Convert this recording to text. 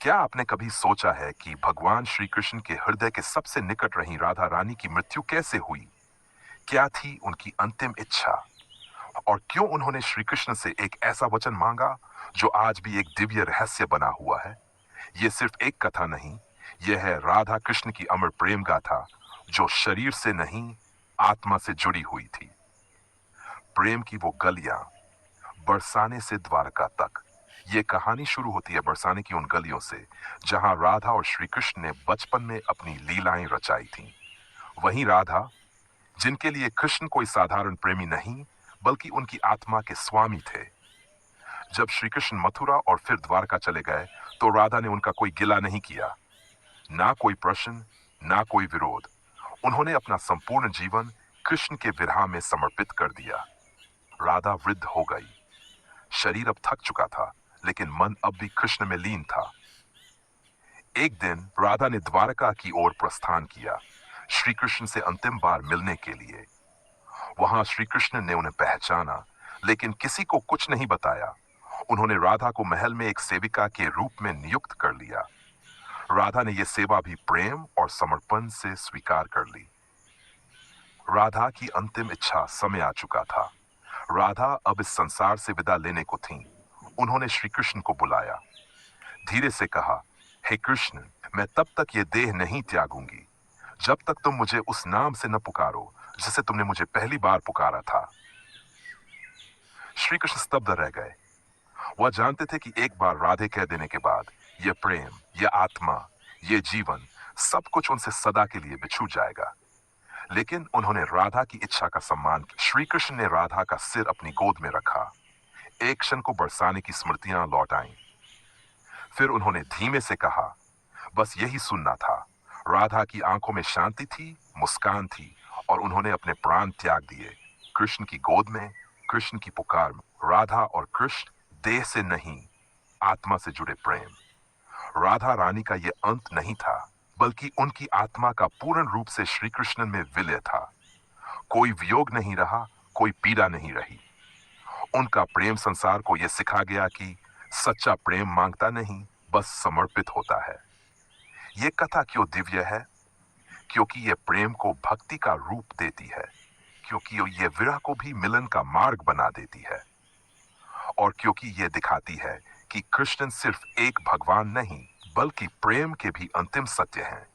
क्या आपने कभी सोचा है कि भगवान श्री कृष्ण के हृदय के सबसे निकट रही राधा रानी की मृत्यु कैसे हुई? क्या थी उनकी अंतिम इच्छा? और क्यों उन्होंने श्री कृष्ण से एक ऐसा वचन मांगा जो आज भी एक दिव्य रहस्य बना हुआ है? ये सिर्फ एक कथा नहीं, यह है राधा कृष्ण की अमर प्रेम गाथा जो शरीर से नहीं, आत्मा से जुड़ी हुई थी। प्रेम की वो गलियां, बरसाने से द्वारका तक। ये कहानी शुरू होती है बरसाने की उन गलियों से जहां राधा और श्री कृष्ण ने बचपन में अपनी लीलाएं रचाई थीं। वहीं राधा, जिनके लिए कृष्ण कोई साधारण प्रेमी नहीं बल्कि उनकी आत्मा के स्वामी थे। जब श्री कृष्ण मथुरा और फिर द्वारका चले गए तो राधा ने उनका कोई गिला नहीं किया, ना कोई प्रश्न, ना कोई विरोध। उन्होंने अपना संपूर्ण जीवन कृष्ण के विरह में समर्पित कर दिया। राधा वृद्ध हो गई, शरीर अब थक चुका था, लेकिन मन अब भी कृष्ण में लीन था। एक दिन राधा ने द्वारका की ओर प्रस्थान किया, श्री कृष्ण से अंतिम बार मिलने के लिए। वहां श्री कृष्ण ने उन्हें पहचाना, लेकिन किसी को कुछ नहीं बताया। उन्होंने राधा को महल में एक सेविका के रूप में नियुक्त कर लिया। राधा ने यह सेवा भी प्रेम और समर्पण से स्वीकार कर ली। राधा की अंतिम इच्छा समय आ चुका था। राधा अब इस संसार से विदा लेने को थी। उन्होंने श्री कृष्ण को बुलाया, धीरे से कहा, हे कृष्ण, मैं तब तक ये देह नहीं त्यागूंगी जब तक तुम मुझे उस नाम से न पुकारो जिसे तुमने मुझे पहली बार पुकारा था। श्री कृष्ण स्तब्ध रह गए। वह जानते थे कि एक बार राधे कह देने के बाद यह प्रेम, यह आत्मा, यह जीवन, सब कुछ उनसे सदा के लिए बिछुड़ जाएगा। लेकिन उन्होंने राधा की इच्छा का सम्मान किया। श्री कृष्ण ने राधा का सिर अपनी गोद में रखा। एक क्षण को बरसाने की स्मृतियां लौट आईं। फिर उन्होंने धीमे से कहा, बस यही सुनना था। राधा की आंखों में शांति थी, मुस्कान थी, और उन्होंने अपने प्राण त्याग दिए। कृष्ण की गोद में, कृष्ण की पुकार में। राधा और कृष्ण, देह से नहीं, आत्मा से जुड़े प्रेम। राधा रानी का यह अंत नहीं था, बल्कि उनकी आत्मा का पूर्ण रूप से श्री कृष्ण में विलय था। कोई वियोग नहीं रहा, कोई पीड़ा नहीं रही। उनका प्रेम संसार को यह सिखा गया कि सच्चा प्रेम मांगता नहीं, बस समर्पित होता है। ये कथा क्यों दिव्य है? क्योंकि ये प्रेम को भक्ति का रूप देती है, क्योंकि ये विरह को भी मिलन का मार्ग बना देती है, और क्योंकि ये दिखाती है कि कृष्ण सिर्फ एक भगवान नहीं, बल्कि प्रेम के भी अंतिम सत्य हैं।